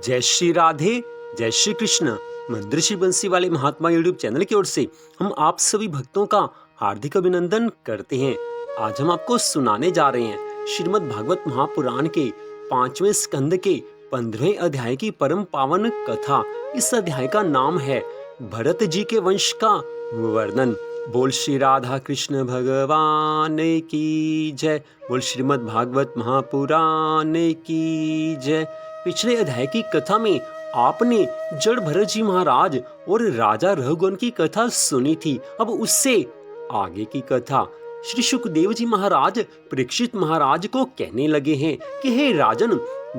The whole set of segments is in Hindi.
जय श्री राधे, जय श्री कृष्ण। मंदिर श्री बंसी वाले महात्मा यूट्यूब चैनल की ओर से हम आप सभी भक्तों का हार्दिक अभिनंदन करते हैं। आज हम आपको सुनाने जा रहे हैं श्रीमद् भागवत महापुराण के 5वें स्कंद के 15वें अध्याय की परम पावन कथा। इस अध्याय का नाम है भरत जी के वंश का वर्णन। बोल श्री राधा कृष्ण भगवान की जय। बोल श्रीमद् भागवत महापुराण की जय। पिछले अध्याय की कथा में आपने जड़ भरत जी महाराज और राजा रघुगण की कथा सुनी थी। अब उससे आगे की कथा श्री सुखदेव जी महाराज परीक्षित महाराज को कहने लगे हैं कि हे राजन,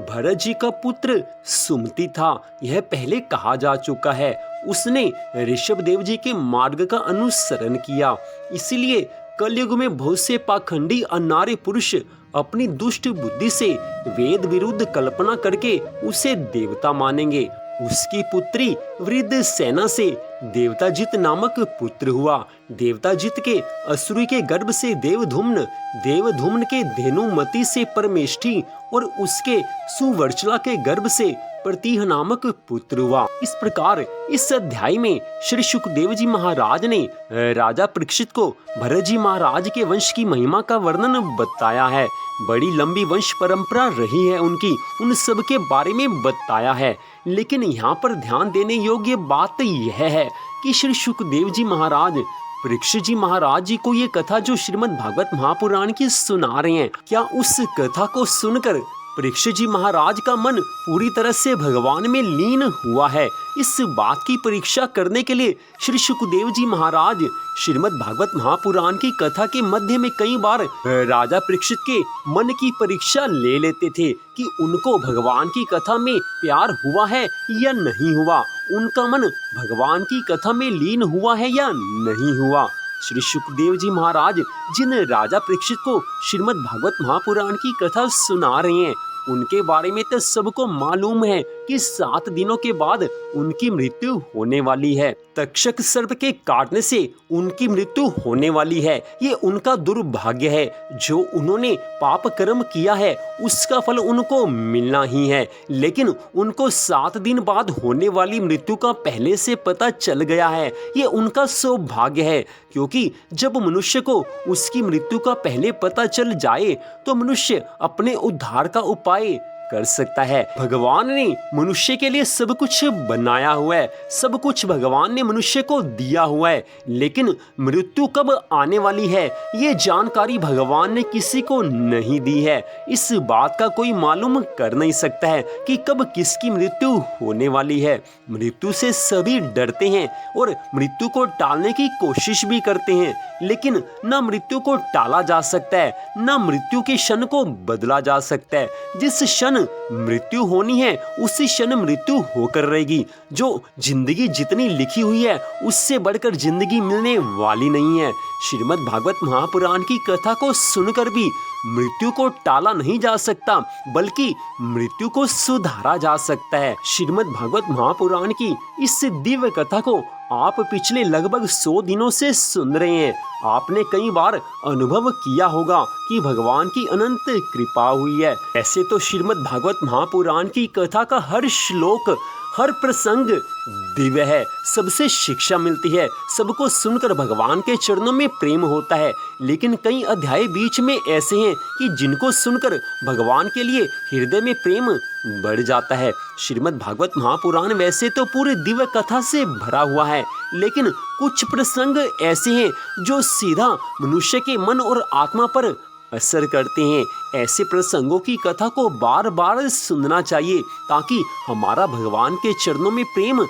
भरत जी का पुत्र सुमति था, यह पहले कहा जा चुका है। उसने ऋषभ देव जी के मार्ग का अनुसरण किया, इसलिए कलयुग में बहुत से पाखंडी अनार्य पुरुष अपनी दुष्ट बुद्धि से वेद विरुद्ध कल्पना करके उसे देवता मानेंगे। उसकी पुत्री वृद्ध सेना से देवताजित नामक पुत्र हुआ। देवताजित के असुरी के गर्भ से देवधुम्न, देवधुम्न के धेनुमति से परमेष्ठी और उसके सुवर्चला के गर्भ से प्रतीह नामक पुत्र हुआ। इस प्रकार इस अध्याय में श्री सुखदेव जी महाराज ने राजा परीक्षित को भरत जी महाराज के वंश की महिमा का वर्णन बताया है। बड़ी लंबी वंश परंपरा रही है उनकी, उन सब के बारे में बताया है। लेकिन यहाँ पर ध्यान देने योग्य बात यह है कि श्री सुखदेव जी महाराज परीक्षित जी महाराज जी को ये कथा जो श्रीमद् भागवत महापुराण की सुना रहे हैं, क्या उस कथा को सुनकर परीक्षित जी महाराज का मन पूरी तरह से भगवान में लीन हुआ है? इस बात की परीक्षा करने के लिए श्री सुखदेव जी महाराज श्रीमद् भागवत महापुराण की कथा के मध्य में कई बार राजा परीक्षित के मन की परीक्षा ले लेते थे कि उनको भगवान की कथा में प्यार हुआ है या नहीं हुआ, उनका मन भगवान की कथा में लीन हुआ है या नहीं हुआ। श्री सुखदेव जी महाराज जिन राजा परीक्षित को श्रीमद् भागवत महापुराण की कथा सुना रहे हैं, उनके बारे में तो सबको मालूम है कि 7 दिनों के बाद उनकी मृत्यु होने वाली है। तक्षक सर्प के काटने से उनकी मृत्यु होने वाली है। ये उनका दुर्भाग्य है। जो उन्होंने पाप कर्म किया है उसका फल उनको मिलना ही है। लेकिन उनको 7 दिन बाद होने वाली मृत्यु का पहले से पता चल गया है। ये उनका सौभाग्य है, क्योंकि जब मनुष्य को उसकी मृत्यु का पहले पता चल जाए तो मनुष्य अपने उद्धार का उपाय कर सकता है। भगवान ने मनुष्य के लिए सब कुछ बनाया हुआ है, सब कुछ भगवान ने मनुष्य को दिया हुआ है, लेकिन मृत्यु कब आने वाली है ये जानकारी भगवान ने किसी को नहीं दी है। इस बात का कोई मालूम कर नहीं सकता है कि कब किसकी मृत्यु होने वाली है। मृत्यु से सभी डरते हैं और मृत्यु को टालने की कोशिश भी करते हैं, लेकिन न मृत्यु को टाला जा सकता है, न मृत्यु के क्षण को बदला जा सकता है। जिस क्षण मृत्यु होनी है उसी क्षण मृत्यु होकर रहेगी। जो जिंदगी जितनी लिखी हुई है उससे बढ़कर जिंदगी मिलने वाली नहीं है। श्रीमद् भागवत महापुराण की कथा को सुनकर भी मृत्यु को टाला नहीं जा सकता, बल्कि मृत्यु को सुधारा जा सकता है। श्रीमद् भागवत महापुराण की इस दिव्य कथा को आप पिछले लगभग 100 दिनों से सुन रहे हैं। आपने कई बार अनुभव किया होगा कि भगवान की अनंत कृपा हुई है। ऐसे तो श्रीमद् भागवत महापुराण की कथा का हर श्लोक, हर प्रसंग दिव्य है, सबसे शिक्षा मिलती है, सबको सुनकर भगवान के चरणों में प्रेम होता है। लेकिन कई अध्याय बीच में ऐसे हैं कि जिनको सुनकर भगवान के लिए हृदय में प्रेम बढ़ जाता है। श्रीमद् भागवत महापुराण वैसे तो पूरे दिव्य कथा से भरा हुआ है, लेकिन कुछ प्रसंग ऐसे हैं जो सीधा मनुष्य के मन और आत्मा पर असर करते हैं। ऐसे प्रसंगों की कथा को बार बार सुनना चाहिए ताकि हमारा भगवान के चरणों में प्रेम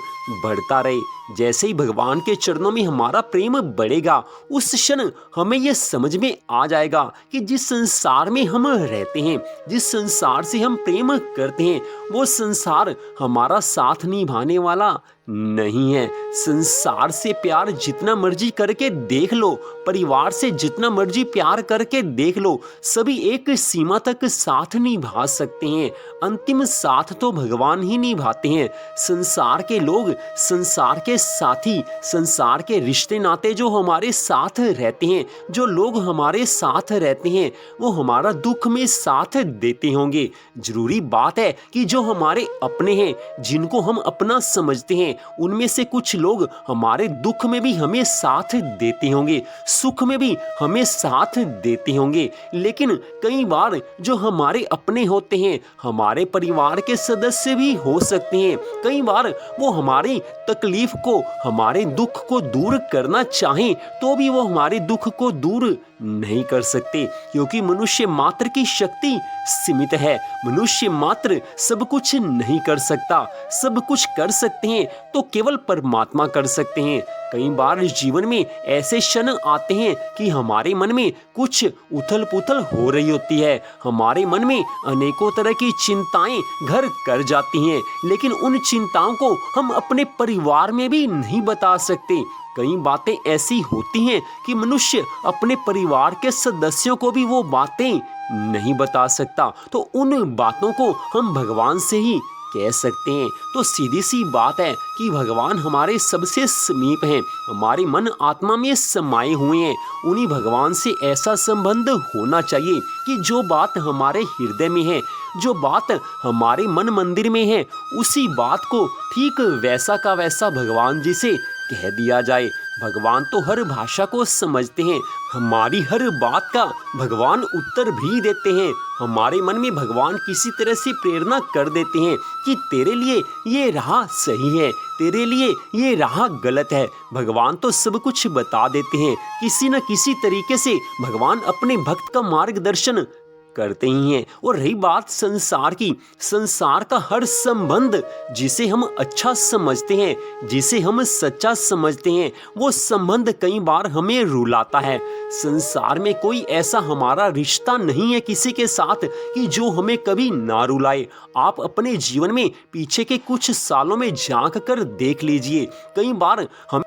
बढ़ता रहे। जैसे ही भगवान के चरणों में हमारा प्रेम बढ़ेगा, उस क्षण हमें यह समझ में आ जाएगा कि जिस संसार में हम रहते हैं, जिस संसार से हम प्रेम करते हैं, वो संसार हमारा साथ निभाने वाला नहीं है। संसार से प्यार जितना मर्जी करके देख लो, परिवार से जितना मर्जी प्यार करके देख लो, सभी एक सीमा तक साथ निभा सकते हैं। अंतिम साथ तो भगवान ही निभाते हैं। संसार के लोग, संसार के साथी, संसार के रिश्ते नाते जो हमारे साथ रहते हैं, जो लोग हमारे साथ रहते हैं, वो हमारा दुख में साथ देते होंगे। जरूरी बात है कि जो हमारे अपने हैं, जिनको हम अपना समझते हैं, उनमें से कुछ लोग हमारे दुख में भी हमें साथ देते होंगे, सुख में भी हमें साथ देते होंगे। लेकिन कई बार जो हमारे अपने होते हैं, हमारे परिवार के सदस्य भी हो सकते हैं, कई बार वो हमारी तकलीफ को, हमारे दुख को दूर करना चाहें तो भी वो हमारे दुख को दूर नहीं कर सकते, क्योंकि मनुष्य मात्र की शक्ति सीमित है। मनुष्य मात्र सब कुछ नहीं कर सकता। सब कुछ कर सकते हैं तो केवल परमात्मा कर सकते हैं। कई बार इस जीवन में ऐसे क्षण आते हैं कि हमारे मन में कुछ उथल पुथल हो रही होती है, हमारे मन में अनेकों तरह की चिंताएं घर कर जाती हैं, लेकिन उन चिंताओं को हम अपने परिवार में भी नहीं बता सकते। कई बातें ऐसी होती हैं कि मनुष्य अपने परिवार के सदस्यों को भी वो बातें नहीं बता सकता, तो उन बातों को हम भगवान से ही कह सकते हैं। तो सीधी सी बात है कि भगवान हमारे सबसे समीप हैं, हमारे मन आत्मा में समाये हुए हैं। उन्हीं भगवान से ऐसा संबंध होना चाहिए कि जो बात हमारे हृदय में है, जो बात हमारे मन मंदिर में है, उसी बात को ठीक वैसा का वैसा भगवान जी से कह दिया जाए। भगवान तो हर भाषा को समझते हैं, हमारी हर बात का भगवान उत्तर भी देते हैं। हमारे मन में भगवान किसी तरह से प्रेरणा कर देते हैं कि तेरे लिए ये राह सही है, तेरे लिए ये राह गलत है। भगवान तो सब कुछ बता देते हैं, किसी न किसी तरीके से भगवान अपने भक्त का मार्गदर्शन करते ही हैं। और रही बात संसार की, संसार का हर संबंध जिसे हम अच्छा समझते हैं, जिसे हम सच्चा समझते हैं, वो संबंध कई बार हमें रुलाता है। संसार में कोई ऐसा हमारा रिश्ता नहीं है किसी के साथ कि जो हमें कभी ना रुलाए। आप अपने जीवन में पीछे के कुछ सालों में झांक कर देख लीजिए, कई बार हम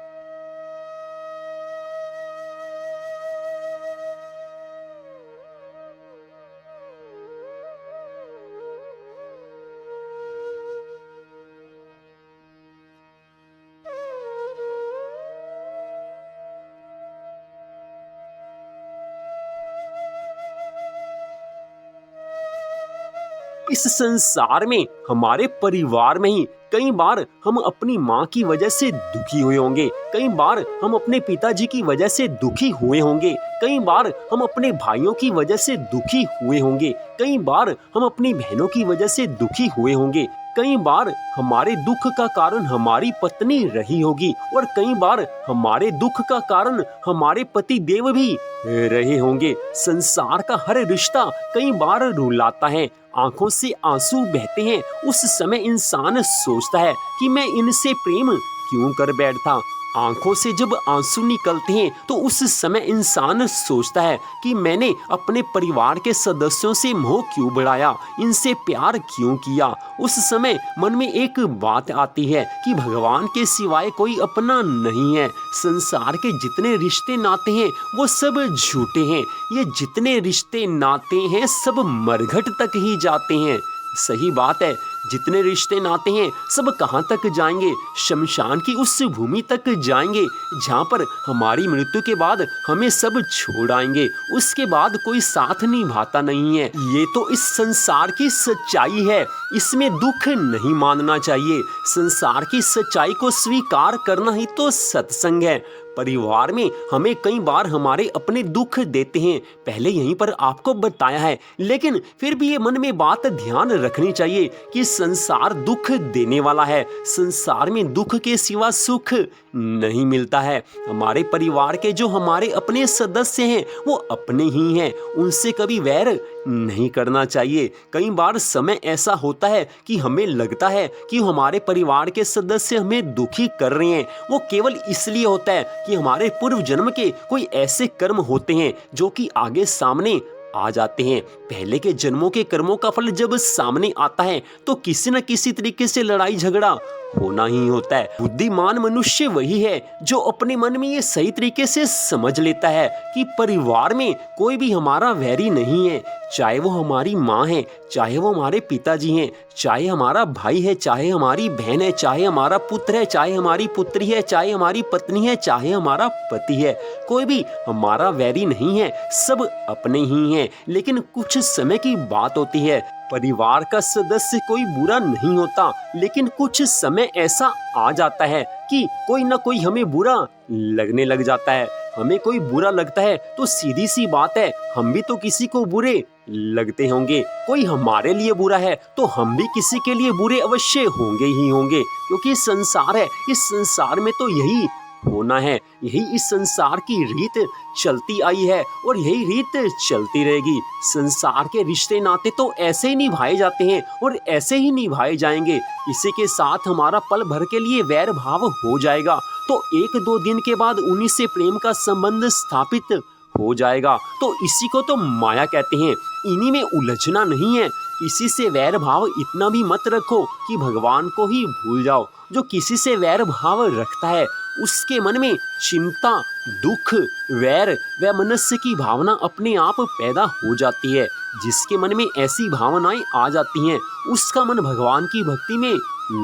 इस संसार में, हमारे परिवार में ही कई बार हम अपनी माँ की वजह से दुखी हुए होंगे, कई बार हम अपने पिताजी की वजह से दुखी हुए होंगे, कई बार हम अपने भाइयों की वजह से दुखी हुए होंगे, कई बार हम अपनी बहनों की वजह से दुखी हुए होंगे, कई बार हमारे दुख का कारण हमारी पत्नी रही होगी, और कई बार हमारे दुख का कारण हमारे पति देव भी रहे होंगे। संसार का हर रिश्ता कई बार रुलाता है, आंखों से आंसू बहते हैं। उस समय इंसान सोचता है कि मैं इनसे प्रेम क्यों कर बैठा। आंखों से जब आंसू निकलते हैं तो उस समय इंसान सोचता है कि मैंने अपने परिवार के सदस्यों से मोह क्यों बढ़ाया, इनसे प्यार क्यों किया। उस समय मन में एक बात आती है कि भगवान के सिवाय कोई अपना नहीं है। संसार के जितने रिश्ते नाते हैं वो सब झूठे हैं। ये जितने रिश्ते नाते हैं सब मरघट तक ही जाते हैं। सही बात है, जितने रिश्ते नाते हैं सब कहाँ तक जाएंगे? शमशान की उस भूमि तक जाएंगे जहाँ पर हमारी मृत्यु के बाद हमें सब छोड़ आएंगे। उसके बाद कोई साथ निभाता नहीं है। ये तो इस संसार की सच्चाई है, इसमें दुख नहीं मानना चाहिए। संसार की सच्चाई को स्वीकार करना ही तो सत्संग है। परिवार में हमें कई बार हमारे अपने दुख देते हैं, पहले यहीं पर आपको बताया है, लेकिन फिर भी ये मन में बात ध्यान रखनी चाहिए कि संसार दुख देने वाला है। संसार में दुख के सिवा सुख नहीं मिलता है। हमारे परिवार के जो हमारे अपने सदस्य हैं वो अपने ही हैं, उनसे कभी वैर नहीं करना चाहिए। कई बार समय ऐसा होता है कि हमें लगता है कि हमारे परिवार के सदस्य हमें दुखी कर रहे हैं, वो केवल इसलिए होता है कि हमारे पूर्व जन्म के कोई ऐसे कर्म होते हैं जो कि आगे सामने आ जाते हैं। पहले के जन्मों के कर्मों का फल जब सामने आता है तो किसी न किसी तरीके से लड़ाई झगड़ा होना ही होता है। बुद्धिमान मनुष्य वही है जो अपने मन में ये सही तरीके से समझ लेता है कि परिवार में कोई भी हमारा वैरी नहीं है, चाहे वो हमारी माँ है, चाहे वो हमारे पिताजी हैं, चाहे हमारा भाई है, चाहे हमारी बहन है, चाहे हमारा पुत्र है, चाहे हमारी पुत्री है, चाहे हमारी पत्नी है, चाहे हमारा पति है, कोई भी हमारा वैरी नहीं है, सब अपने ही हैं। लेकिन कुछ समय की बात होती है, परिवार का सदस्य कोई बुरा नहीं होता, लेकिन कुछ समय ऐसा आ जाता है कि कोई ना कोई हमें बुरा लगने लग जाता है। हमें कोई बुरा लगता है तो सीधी सी बात है, हम भी तो किसी को बुरे लगते होंगे। कोई हमारे लिए बुरा है तो हम भी किसी के लिए बुरे अवश्य होंगे ही होंगे, क्योंकि संसार है, इस संसार में तो यही होना है, यही इस संसार की रीत चलती आई है और यही रीत चलती रहेगी। संसार के रिश्ते नाते तो ऐसे ही निभाए जाते हैं और ऐसे ही निभाए जाएंगे। किसी के साथ हमारा पल भर के लिए वैर भाव हो जाएगा तो एक दो दिन के बाद उन्हीं से प्रेम का संबंध स्थापित हो जाएगा। तो इसी को तो माया कहते हैं। इन्हीं में उलझना नहीं है। किसी से वैर भाव इतना भी मत रखो कि भगवान को ही भूल जाओ। जो किसी से वैर भाव रखता है उसके मन में चिंता, दुख, वैर व मनस्य की भावना अपने आप पैदा हो जाती है। जिसके मन में ऐसी भावनाएं आ जाती हैं उसका मन भगवान की भक्ति में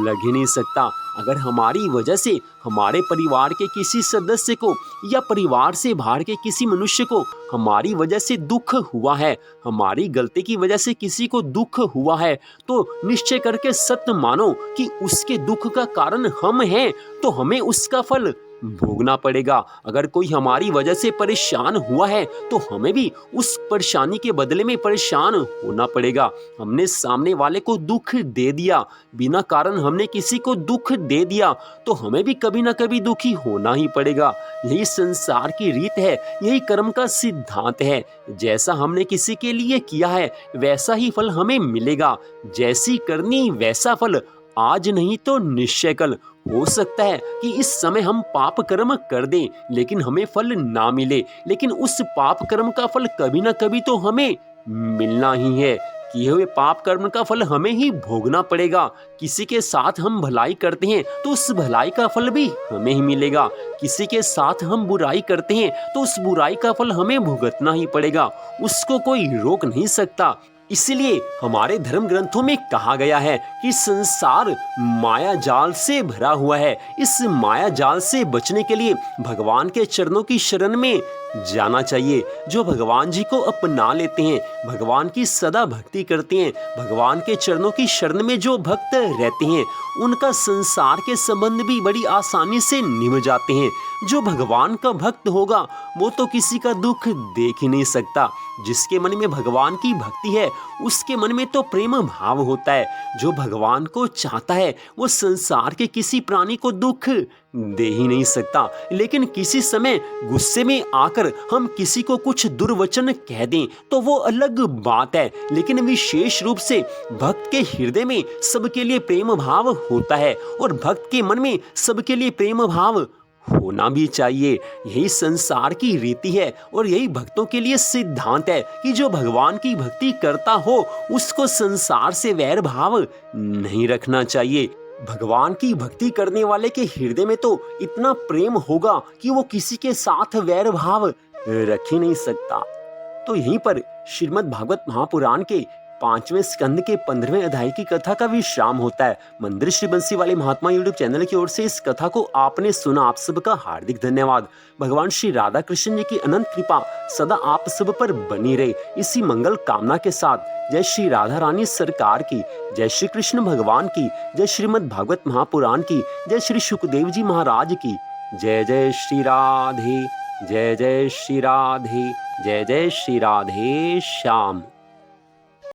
लग ही नहीं सकता। अगर हमारी वजह से हमारे परिवार के किसी सदस्य को या परिवार से बाहर के किसी मनुष्य को हमारी वजह से दुख हुआ है, हमारी गलती की वजह से किसी को दुख हुआ है, तो निश्चय करके सत्य मानो कि उसके दुख का कारण हम हैं, तो हमें उसका फल भोगना पड़ेगा। अगर कोई हमारी वजह से परेशान हुआ है तो हमें भी उस परेशानी के बदले में परेशान होना पड़ेगा। हमने सामने वाले को दुख दे दिया, बिना कारण हमने किसी को दुख दे दिया, तो हमें भी कभी ना कभी दुखी होना ही पड़ेगा। यही संसार की रीत है, यही कर्म का सिद्धांत है। जैसा हमने किसी के लिए किया है वैसा ही फल हमें मिलेगा। जैसी करनी वैसा फल, आज नहीं तो निश्चय कल। हो सकता है कि इस समय हम पाप कर्म कर दें लेकिन हमें फल ना मिले, लेकिन उस पाप कर्म का फल कभी ना कभी तो हमें मिलना ही है। किए हुए पाप कर्म का फल हमें ही भोगना पड़ेगा। किसी के साथ हम भलाई करते हैं तो उस भलाई का फल भी हमें ही मिलेगा। किसी के साथ हम बुराई करते हैं तो उस बुराई का फल हमें भुगतना ही पड़ेगा। उसको कोई रोक नहीं सकता। इसलिए हमारे धर्म ग्रंथों में कहा गया है कि संसार माया जाल से भरा हुआ है। इस माया जाल से बचने के लिए भगवान के चरणों की शरण में जाना चाहिए। जो भगवान जी को अपना लेते हैं, भगवान की सदा भक्ति करते हैं, भगवान के चरणों की शरण में जो भक्त रहते हैं, उनका संसार के संबंध भी बड़ी आसानी से निभ जाते हैं। जो भगवान का भक्त होगा वो तो किसी का दुख देख ही नहीं सकता। जिसके मन में भगवान की भक्ति है उसके मन में तो प्रेम भाव होता है। जो भगवान को चाहता है वो संसार के किसी प्राणी को दुख दे ही नहीं सकता। लेकिन किसी समय गुस्से में आकर हम किसी को कुछ दुर्वचन कह दें तो वो अलग बात है, लेकिन विशेष रूप से भक्त के हृदय में सबके लिए प्रेम भाव होता है और भक्त के मन में सबके लिए प्रेम भाव होना भी चाहिए। यही संसार की रीति है और यही भक्तों के लिए सिद्धांत है कि जो भगवान की भक्ति करता हो उसको संसार से वैर भाव नहीं रखना चाहिए। भगवान की भक्ति करने वाले के हृदय में तो इतना प्रेम होगा कि वो किसी के साथ वैर भाव रख ही नहीं सकता। तो यहीं पर श्रीमद् भागवत महापुराण के 5वें स्कंद के 15वें अध्याय की कथा का विश्राम होता है। मंदिर श्री बंसी वाले महात्मा यूट्यूब चैनल की ओर से इस कथा को आपने सुना, आप सबका हार्दिक धन्यवाद। भगवान श्री राधा कृष्ण जी की अनंत कृपा सदा आप सब पर बनी रहे, इसी मंगल कामना के साथ जय श्री राधा रानी सरकार की, जय श्री कृष्ण भगवान की, जय श्रीमद् भागवत महापुराण की, जय श्री सुखदेव जी महाराज की। जय जय श्री राधे, जय जय श्री राधे, जय जय श्री राधे श्याम।